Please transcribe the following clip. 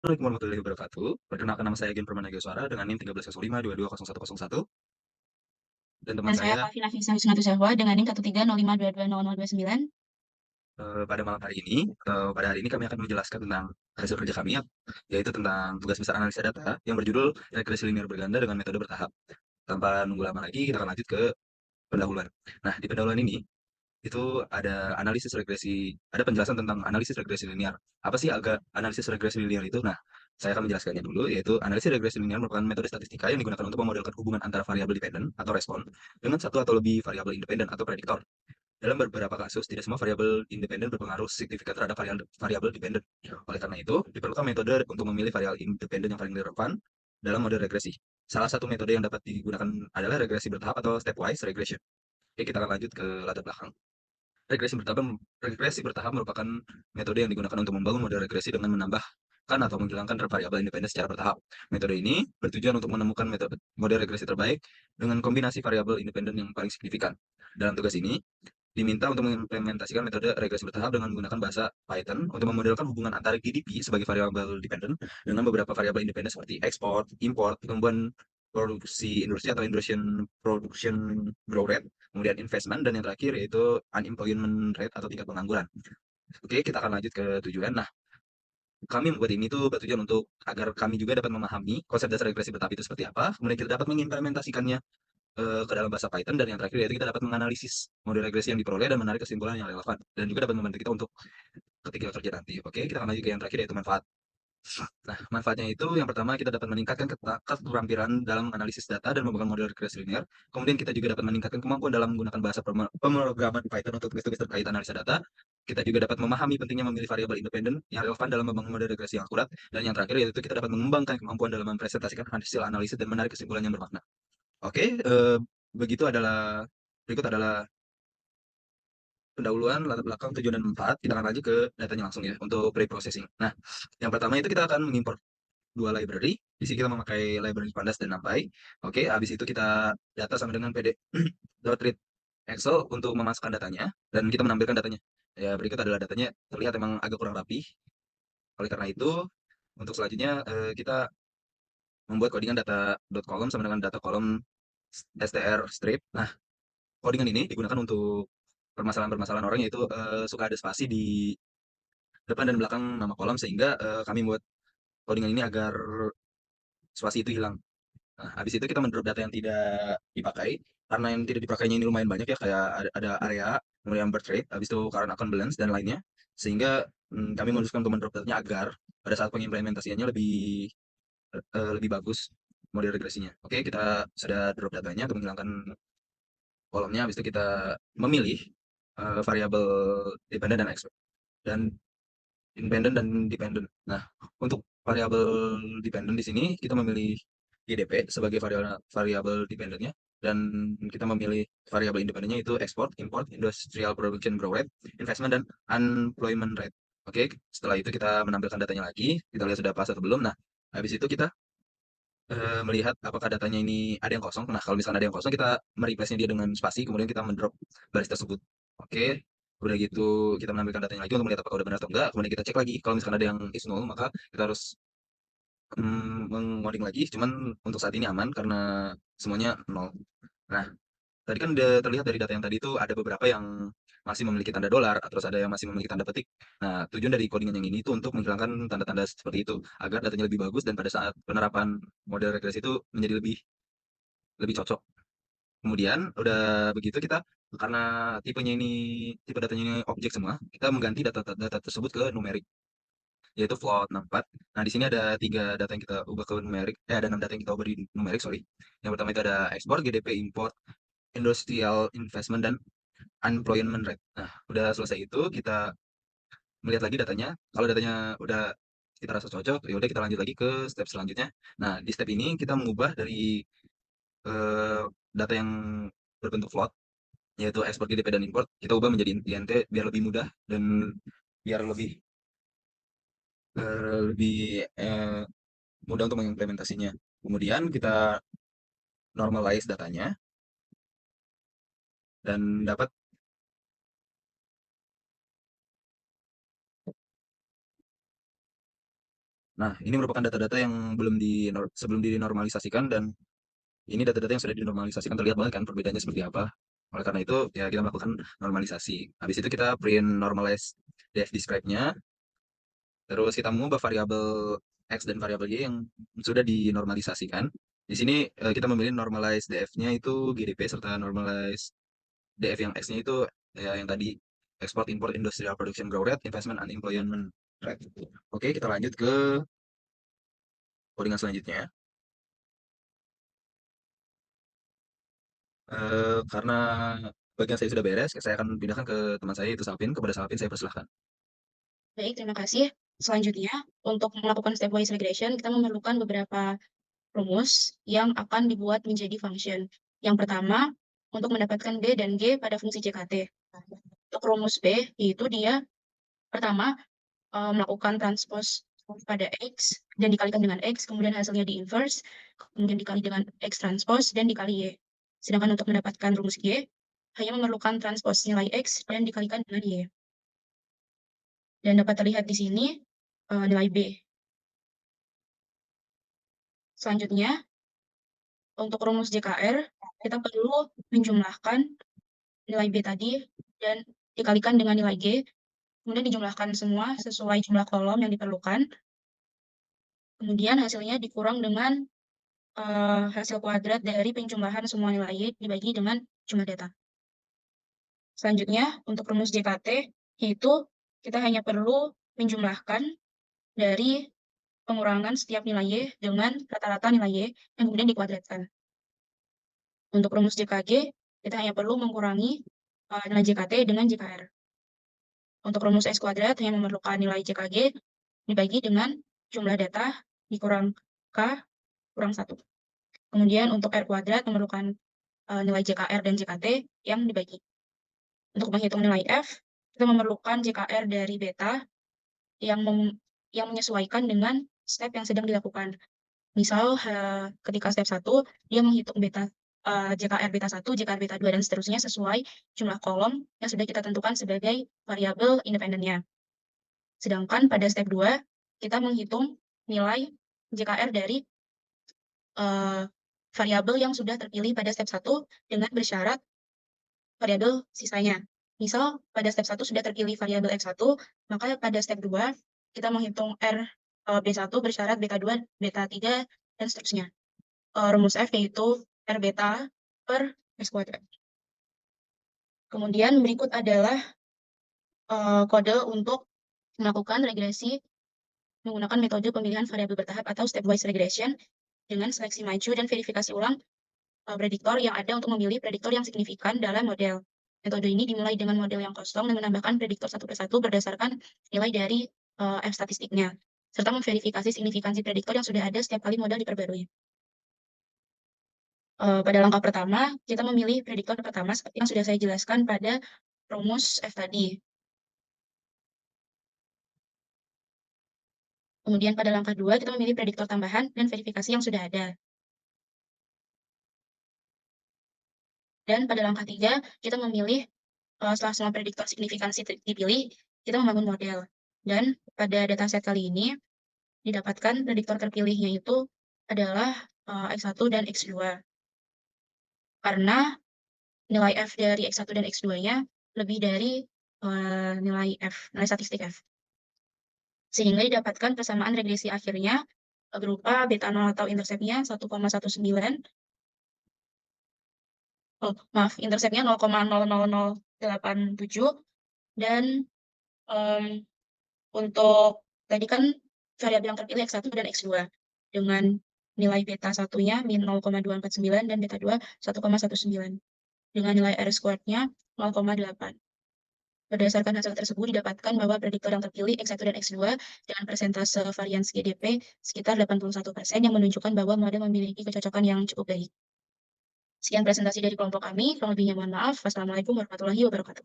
Assalamualaikum warahmatullahi wabarakatuh. Perkenalkan nama saya Gen Permana Suara dengan NIM 13.05.220101 dan teman Dan saya saya Alvin Nafisa Wisnuwati Syahwa dengan NIM 130522000029. pada hari ini kami akan menjelaskan tentang hasil kerja kami, yaitu tentang tugas besar analisa data yang berjudul regresi linear berganda dengan metode bertahap. Tanpa nunggu lama lagi, kita akan lanjut ke pendahuluan. Nah, di pendahuluan ini itu ada penjelasan tentang analisis regresi linear. Apa sih agak analisis regresi linear itu? Nah, saya akan menjelaskannya dulu, yaitu analisis regresi linear merupakan metode statistika yang digunakan untuk memodelkan hubungan antara variabel dependen atau respon dengan satu atau lebih variabel independen atau prediktor. Dalam beberapa kasus, tidak semua variabel independen berpengaruh signifikan terhadap variabel dependen. Oleh karena itu, diperlukan metode untuk memilih variabel independen yang paling relevan dalam model regresi. Salah satu metode yang dapat digunakan adalah regresi bertahap atau stepwise regression. Oke, kita akan lanjut ke latar belakang. Regresi bertahap merupakan metode yang digunakan untuk membangun model regresi dengan menambahkan atau menghilangkan variabel independen secara bertahap. Metode ini bertujuan untuk menemukan model regresi terbaik dengan kombinasi variabel independen yang paling signifikan. Dalam tugas ini, diminta untuk mengimplementasikan metode regresi bertahap dengan menggunakan bahasa Python untuk memodelkan hubungan antara GDP sebagai variabel dependen dengan beberapa variabel independen seperti ekspor, import, pertumbuhan produksi industri atau Indonesian Production Growth Rate, kemudian investment, dan yang terakhir yaitu unemployment rate atau tingkat pengangguran. Oke, kita akan lanjut ke tujuan. Nah, kami membuat ini tuh bertujuan untuk agar kami juga dapat memahami konsep dasar regresi bertahap itu seperti apa, kemudian kita dapat mengimplementasikannya ke dalam bahasa Python, dan yang terakhir yaitu kita dapat menganalisis model regresi yang diperoleh dan menarik kesimpulan yang relevan, dan juga dapat membantu kita untuk ketika kerja nanti. Oke, kita akan lanjut ke yang terakhir yaitu manfaat. Nah, manfaatnya itu yang pertama kita dapat meningkatkan keterampilan dalam analisis data dan membangun model regresi linear. Kemudian kita juga dapat meningkatkan kemampuan dalam menggunakan bahasa pemrograman Python untuk tugas-tugas terkait analisa data. Kita juga dapat memahami pentingnya memilih variabel independen yang relevan dalam membangun model regresi yang akurat. Dan yang terakhir yaitu kita dapat mengembangkan kemampuan dalam mempresentasikan hasil analisis dan menarik kesimpulan yang bermakna. Oke, begitu adalah berikut adalah pendahuluan, latar belakang, tujuan, dan manfaat. Kita akan lanjut ke datanya langsung ya, untuk pre-processing. Nah, yang pertama itu kita akan mengimport dua library. Di sini kita memakai library Pandas dan NumPy. Oke, habis itu kita data sama dengan pd.read Excel untuk memasukkan datanya, dan kita menampilkan datanya. Ya, berikut adalah datanya, terlihat memang agak kurang rapi. Oleh karena itu, untuk selanjutnya kita membuat codingan data.column sama dengan data kolom str strip. Nah, codingan ini digunakan untuk permasalahan-permasalahan orang, yaitu suka ada spasi di depan dan belakang nama kolom, sehingga kami buat codingan ini agar spasi itu hilang. Nah, habis itu kita mendrop data yang tidak dipakai, karena yang tidak dipakainya ini lumayan banyak ya, kayak ada area, kemudian birth rate, habis itu current account balance, dan lainnya. Sehingga kami memutuskan untuk mendrop datanya agar pada saat pengimplementasiannya lebih bagus model regresinya. Oke, kita sudah drop datanya untuk menghilangkan kolomnya, habis itu kita memilih variabel dependen dan independen dan dependen. Nah, untuk variabel dependen di sini kita memilih GDP sebagai variabel variabel dependennya, dan kita memilih variabel independennya itu export, import, industrial production growth rate, investment, dan unemployment rate. Oke, setelah itu kita menampilkan datanya lagi, kita lihat sudah pas atau belum. Nah, habis itu kita melihat apakah datanya ini ada yang kosong. Nah, kalau misalnya ada yang kosong, kita mereplace-nya dia dengan spasi, kemudian kita mendrop baris tersebut. Oke, udah gitu kita menampilkan datanya lagi untuk melihat apakah udah benar atau enggak. Kemudian kita cek lagi, kalau misalkan ada yang is null, maka kita harus mengoding lagi. Cuman untuk saat ini aman karena semuanya nol. Nah, tadi kan udah terlihat dari data yang tadi itu ada beberapa yang masih memiliki tanda dolar, terus ada yang masih memiliki tanda petik. Nah, tujuan dari codingan yang ini itu untuk menghilangkan tanda-tanda seperti itu agar datanya lebih bagus, dan pada saat penerapan model regresi itu menjadi lebih lebih cocok. Kemudian udah begitu kita, karena tipe datanya ini objek semua, kita mengganti data tersebut ke numerik, yaitu float 64. Nah, di sini ada 3 data yang kita ubah ke numerik, ada 6 data yang kita ubah di numerik, sorry. Yang pertama itu ada ekspor, GDP, import, industrial investment, dan unemployment rate. Nah, udah selesai itu kita melihat lagi datanya. Kalau datanya udah kita rasa cocok, ya udah kita lanjut lagi ke step selanjutnya. Nah, di step ini kita mengubah dari eh, data yang berbentuk float, yaitu ekspor, GDP, dan import, kita ubah menjadi INT biar lebih mudah dan biar lebih mudah untuk mengimplementasinya. Kemudian kita normalize datanya dan dapat Nah, ini merupakan data-data yang sebelum dinormalisasikan, dan ini data-data yang sudah dinormalisasikan, terlihat banget kan perbedaannya seperti apa. Oleh karena itu, ya kita melakukan normalisasi. Habis itu kita print normalize df describe-nya, terus kita mengubah variabel x dan variabel y yang sudah dinormalisasikan. Di sini kita memilih normalize df-nya itu GDP, serta normalize df yang x-nya itu ya yang tadi, export import industrial production growth rate, investment unemployment rate. Oke, kita lanjut ke codingan selanjutnya. Karena bagian saya sudah beres, saya akan pindahkan ke teman saya, yaitu Salvin. Kepada Salvin saya persilahkan. Baik, terima kasih. Selanjutnya, untuk melakukan stepwise regression, kita memerlukan beberapa rumus yang akan dibuat menjadi function. Yang pertama, untuk mendapatkan B dan G pada fungsi JKT. Untuk rumus B, yaitu dia pertama melakukan transpose pada X dan dikalikan dengan X, kemudian hasilnya di inverse, kemudian dikali dengan X transpose dan dikali Y. Sedangkan untuk mendapatkan rumus G, hanya memerlukan transpose nilai X dan dikalikan dengan Y. Dan dapat terlihat di sini nilai B. Selanjutnya, untuk rumus JKR, kita perlu menjumlahkan nilai B tadi dan dikalikan dengan nilai G, kemudian dijumlahkan semua sesuai jumlah kolom yang diperlukan. Kemudian hasilnya dikurang dengan hasil kuadrat dari penjumlahan semua nilai Y dibagi dengan jumlah data. Selanjutnya, untuk rumus JKT, yaitu kita hanya perlu menjumlahkan dari pengurangan setiap nilai Y dengan rata-rata nilai Y yang kemudian dikuadratkan. Untuk rumus JKG, kita hanya perlu mengurangi nilai JKT dengan JKR. Untuk rumus S kuadrat hanya memerlukan nilai JKG dibagi dengan jumlah data dikurang K kurang 1. Kemudian untuk R kuadrat memerlukan nilai JKR dan JKT yang dibagi. Untuk menghitung nilai F, kita memerlukan JKR dari beta yang menyesuaikan dengan step yang sedang dilakukan. Misal, ketika step 1, dia menghitung beta JKR beta 1, JKR beta 2, dan seterusnya sesuai jumlah kolom yang sudah kita tentukan sebagai variabel independennya. Sedangkan pada step 2, kita menghitung nilai JKR dari variabel yang sudah terpilih pada step 1 dengan bersyarat variabel sisanya. Misal, pada step 1 sudah terpilih variabel X1, maka pada step 2, kita menghitung R B1 bersyarat beta 2, beta 3, dan seterusnya. Rumus F yaitu R beta per X kuadrat. Kemudian berikut adalah kode untuk melakukan regresi menggunakan metode pemilihan variabel bertahap atau stepwise regression dengan seleksi maju dan verifikasi ulang prediktor yang ada untuk memilih prediktor yang signifikan dalam model. Metode ini dimulai dengan model yang kosong dan menambahkan prediktor satu persatu berdasarkan nilai dari F statistiknya, serta memverifikasi signifikansi prediktor yang sudah ada setiap kali model diperbarui. Pada langkah pertama, kita memilih prediktor pertama seperti yang sudah saya jelaskan pada rumus F tadi. Kemudian pada langkah 2, kita memilih prediktor tambahan dan verifikasi yang sudah ada. Dan pada langkah 3, kita memilih setelah semua prediktor signifikansi dipilih, kita membangun model. Dan pada dataset kali ini, didapatkan prediktor terpilihnya itu adalah X1 dan X2. Karena nilai F dari X1 dan X2-nya lebih dari nilai statistik F. Sehingga didapatkan persamaan regresi akhirnya berupa beta 0 atau interceptnya 1,19. Maaf, interceptnya 0,00087, dan untuk tadi kan variabel yang terpilih X1 dan X2 dengan nilai beta 1-nya min 0,249 dan beta 2 1,19 dengan nilai R squared-nya 0,8. Berdasarkan hasil tersebut didapatkan bahwa prediktor yang terpilih X1 dan X2 dengan persentase varians GDP sekitar 81% yang menunjukkan bahwa model memiliki kecocokan yang cukup baik. Sekian presentasi dari kelompok kami, kurang lebihnya mohon maaf. Wassalamualaikum warahmatullahi wabarakatuh.